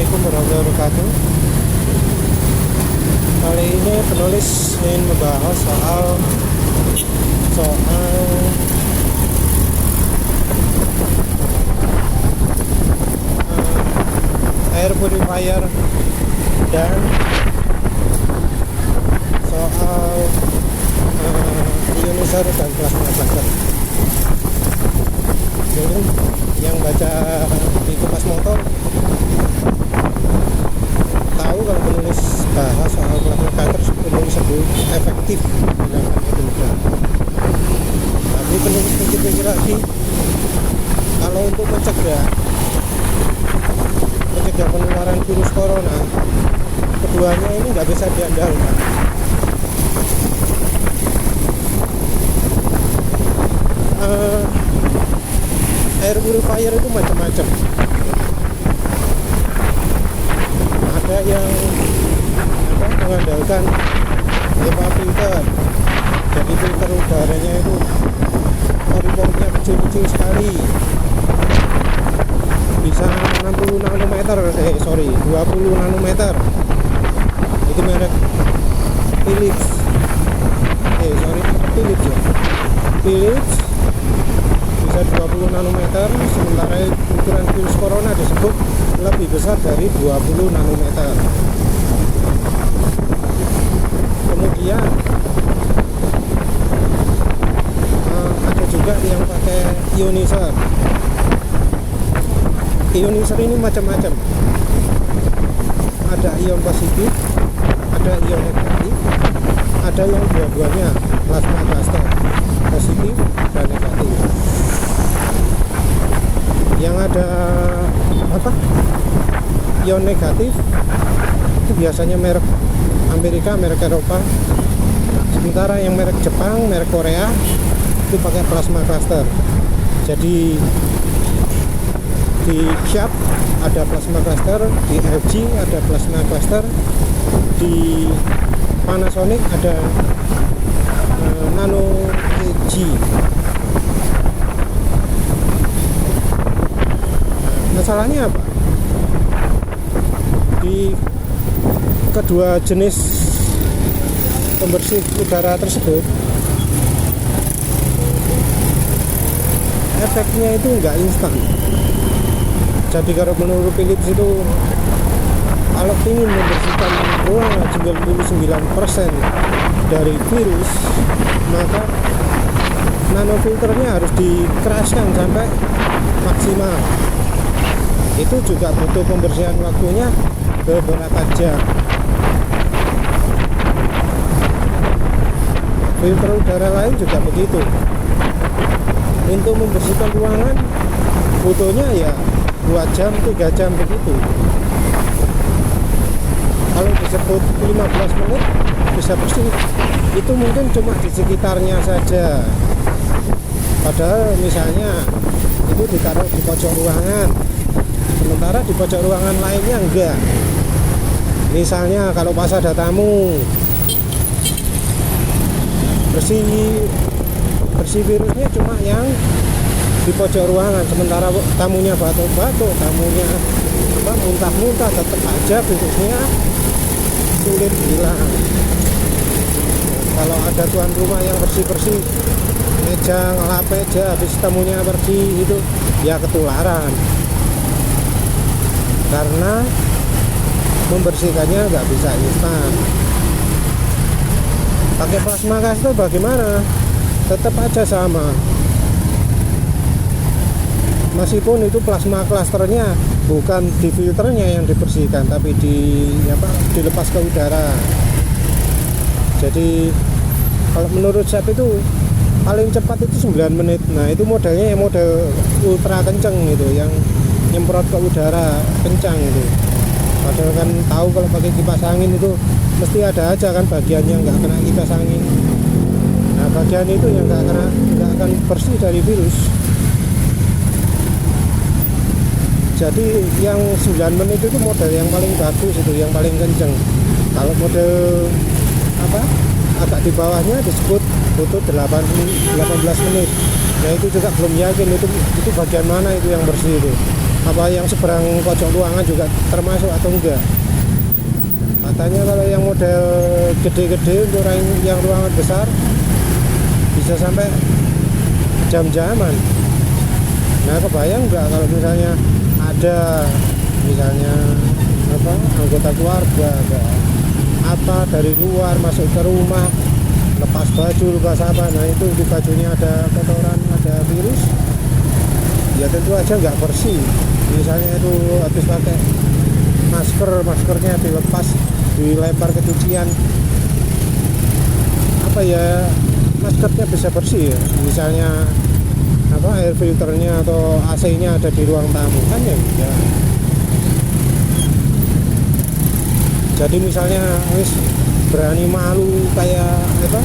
Assalamualaikum warahmatullahi wabarakatuh. Kali ini penulis ingin membahas soal air purifier dan soal ionizer dan plasma cluster. Jadi yang baca di Kompas Motor tahu kalau penulis bahas soal plasma cluster penulis sebut efektif menggunakan itu. Tapi penulis pikir-pikir lagi, kalau untuk mencegah penularan virus corona, keduanya ini nggak bisa diandalkan. Air purifier itu macam-macam. Ada yang mengandalkan HEPA filter, jadi filter udaranya itu pori-porinya kecil-kecil sekali, bisa 20 nanometer, itu merek Philips Philips bisa 20 nanometer, sementara ukuran virus corona disebut lebih besar dari 20 nanometer. Kemudian ada juga yang pakai ionizer. Ionizer ini macam-macam, ada ion positif, ada ion negatif, ada yang dua-duanya, plasma cluster, positif dan negatif. Yang ada ion negatif itu biasanya merek Amerika, merek Eropa, sementara yang merek Jepang, merek Korea itu pakai plasma cluster. Jadi di Sharp ada plasma cluster, di LG ada plasma cluster, di Panasonic ada Nano EG. Masalahnya apa? Di kedua jenis pembersih udara tersebut, efeknya itu nggak instan. Jadi kalau menurut Philips itu, kalau ingin membersihkan ruangan 99% dari virus, maka nanofilternya harus dikeraskan sampai maksimal. Itu juga butuh pembersihan waktunya beberapa jam. Filter udara lain juga begitu. Untuk membersihkan ruangan butuhnya ya 2 jam, 3 jam begitu. Kalau disebut 15 menit bisa bersih, itu mungkin cuma di sekitarnya saja. Padahal misalnya itu ditaruh di pojok ruangan, sementara di pojok ruangan lainnya enggak. Misalnya kalau pas ada tamu, bersih virusnya cuma yang di pojok ruangan, sementara tamunya batuk-batuk, tamunya muntah-muntah, tetap aja virusnya sulit hilang. Kalau ada tuan rumah yang bersih-bersih meja, ngelap meja, habis tamunya bersih, itu ya ketularan, karena membersihkannya nggak bisa instan. Pakai plasma cluster bagaimana? Tetap aja sama. Meskipun itu plasma clusternya bukan di filternya yang dibersihkan, tapi dilepas ke udara. Jadi kalau menurut saya itu paling cepat itu 9 menit. Nah itu modelnya yang model ultra kenceng itu, yang nyemprot ke udara kencang itu. Padahal kan tahu kalau pakai kipas angin itu mesti ada aja kan bagian yang nggak kena kipas angin. Nah bagian itu yang nggak akan bersih dari virus. Jadi yang 9 menit itu model yang paling bagus, itu yang paling kenceng. Kalau model agak di bawahnya disebut butuh 18 menit. Nah itu juga belum yakin itu bagian mana itu yang bersih itu. apa yang seberang pojok ruangan juga termasuk atau enggak. Katanya kalau yang model gede-gede untuk yang ruangan besar bisa sampai jam-jaman. Nah, kebayang nggak kalau misalnya ada misalnya apa anggota keluarga apa dari luar masuk ke rumah, lepas baju, lepas apa, nah itu di bajunya ada kotoran, ada virus, ya tentu aja nggak bersih. Misalnya itu habis pakai maskernya dilepas, dilempar ke cucian, apa ya, maskernya bisa bersih ya, misalnya apa air filternya atau AC-nya ada di ruang tamu kan ya. Jadi misalnya wis berani malu kayak apa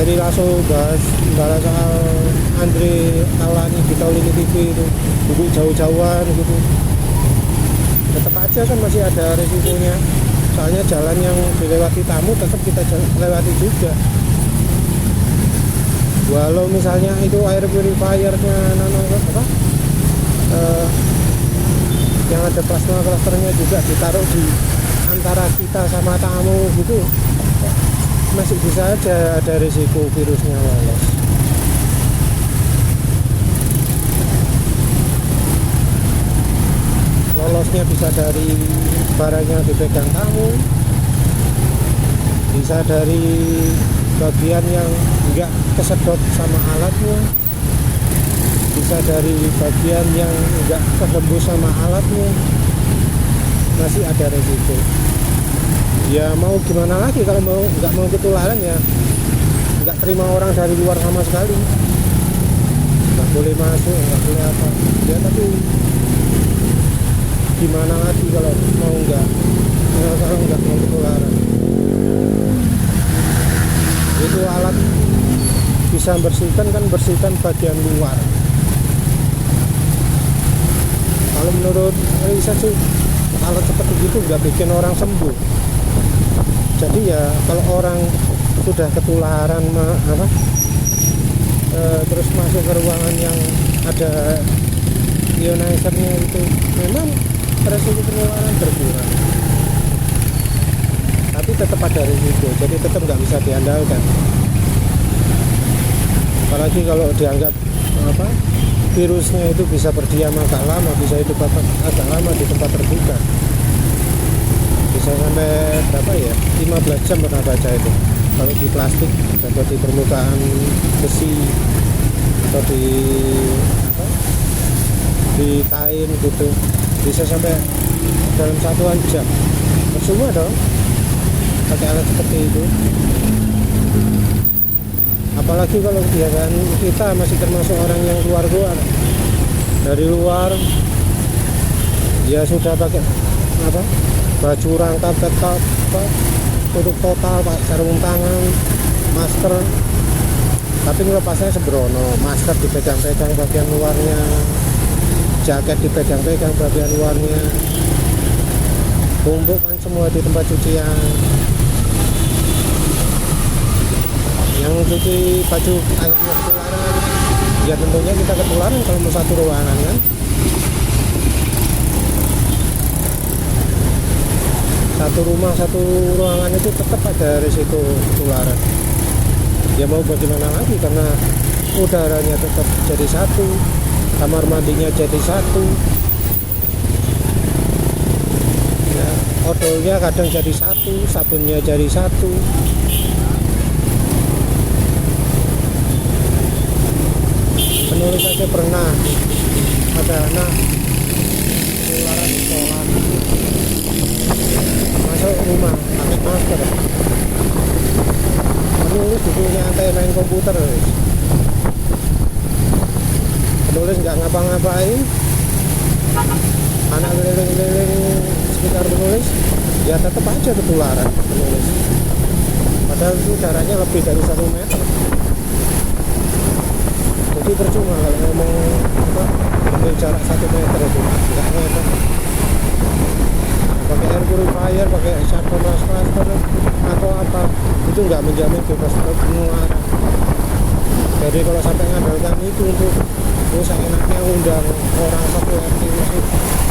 Eri Lasso bahas soal Andre Taulany di Taulini TV itu buku jauh-jauhan gitu, tetap aja kan masih ada resikonya. Soalnya jalan yang dilewati tamu tetap kita lewati juga. Walau misalnya itu air purifiernya yang ada plasma clusternya juga ditaruh di antara kita sama tamu gitu, masih bisa aja ada risiko virusnya lolos. Lolosnya bisa dari barangnya dipegang tamu, bisa dari bagian yang enggak kesedot sama alatnya, bisa dari bagian yang enggak ketembus sama alatnya, masih ada resiko. Ya mau gimana lagi, kalau nggak mau ketularan ya nggak terima orang dari luar sama sekali, nggak boleh masuk, nggak boleh apa ya, tapi gimana lagi kalau mau nggak mau ketularan. Itu alat bisa bersihkan bagian luar. Kalau menurut riset sih alat seperti itu nggak bikin orang sembuh. Jadi ya kalau orang sudah ketularan terus masuk ke ruangan yang ada ionizernya itu, memang resiko penularan berkurang. Tapi tetap ada risiko, jadi tetap nggak bisa diandalkan. Apalagi kalau dianggap virusnya itu bisa berdiam agak lama, bisa hidup agak lama di tempat terbuka, bisa sampai berapa ya, 15 jam pernah baca itu. Kalau di plastik atau di permukaan besi atau di kain gitu, bisa sampai dalam 1 jam. Percuma dong pakai alat seperti itu. Apalagi kalau kebiasaan kita masih termasuk orang yang keluar dari luar, ya sudah pakai baju rangkap ketat, tutup total, pakai sarung tangan, masker, tapi melepasnya sembrono. Masker dipegang-pegang bagian luarnya, jaket dipegang-pegang bagian luarnya, tumpuk kan semua di tempat cucian. Yang cuci baju akhirnya ketularan, ya tentunya kita ketularan kalau mau satu ruangan kan. Satu rumah, satu ruangan itu tetap ada risiko ketularan. Ya mau bagaimana lagi, karena udaranya tetap jadi satu, kamar mandinya jadi satu, ya, odolnya kadang jadi satu, sabunnya jadi satu. Penulis saja pernah ada anak ketularan sekolah masuk rumah pakai masker, penulis duduk nyantai main komputer. Penulis nggak ngapa-ngapain, anak keliling-keliling sekitar penulis, ya tetap aja ketularan penulis, padahal itu jaraknya lebih dari 1 meter. Jadi percuma kalau ngomong ambil jarak 1 meter itu, nggak meter. Pakai air purifier, pakai sabun cluster atau apa, itu nggak menjamin bebas penularan. Jadi kalau sampai ngandalkan itu untuk terus enaknya undang orang satu RT masuk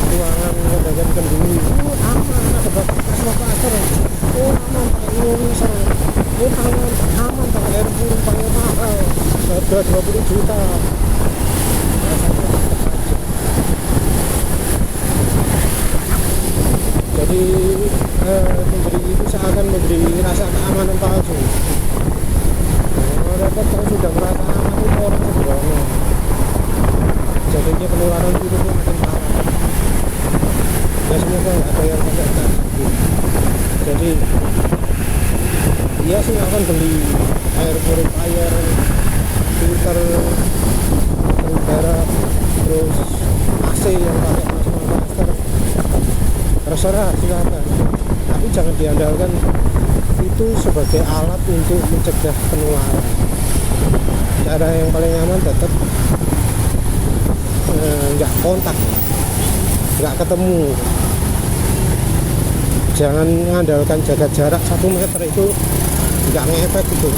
ruangan ngadakan kenduri, aman ada plasma cluster, aman pakai ionizer, aman pakai air purif pakai mahal harga 20 juta. Jadi memberi itu seakan memberi rasa keamanan palsu. Mereka kalau sudah merasa aman itu orang sembrono, jadinya penularan virusnya makin parah. Ya semoga nggak ada yang sampai jadi dia sih akan beli air purifier, filter udara, terus AC yang pakai plasma cluster, terserah silakan, tapi jangan diandalkan itu sebagai alat untuk mencegah penularan. Cara yang paling aman tetap nggak kontak, nggak ketemu. Jangan mengandalkan jaga jarak 1 meter, itu nggak ngefek itu.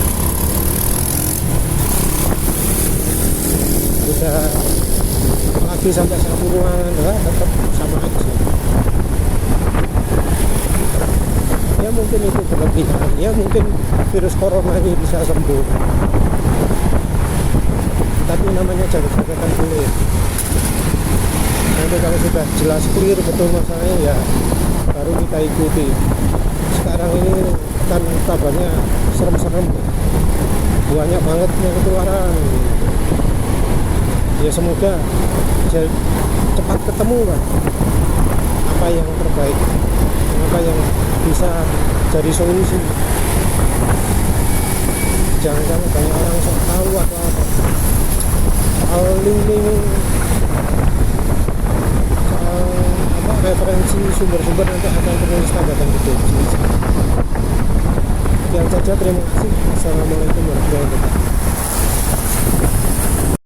Udah lagi sampai satu ruangan tetap sama aja. Ya mungkin itu berlebihan, ya mungkin virus corona ini bisa sembuh, tapi namanya jaga-jagakan dulu. Nanti kalau sudah jelas clear betul masalahnya, ya baru kita ikuti. Sekarang ini kan kabarnya serem-serem, banyak banget yang ketularan. Ya semoga cepat ketemu lah apa yang terbaik, apa yang bisa jadi solusi. Jangan sampai banyak orang sok tahu atau apa soal link-link, soal referensi sumber-sumber, nanti akan terus tambahkan gitu. Sekian saja, terima kasih. Assalamualaikum.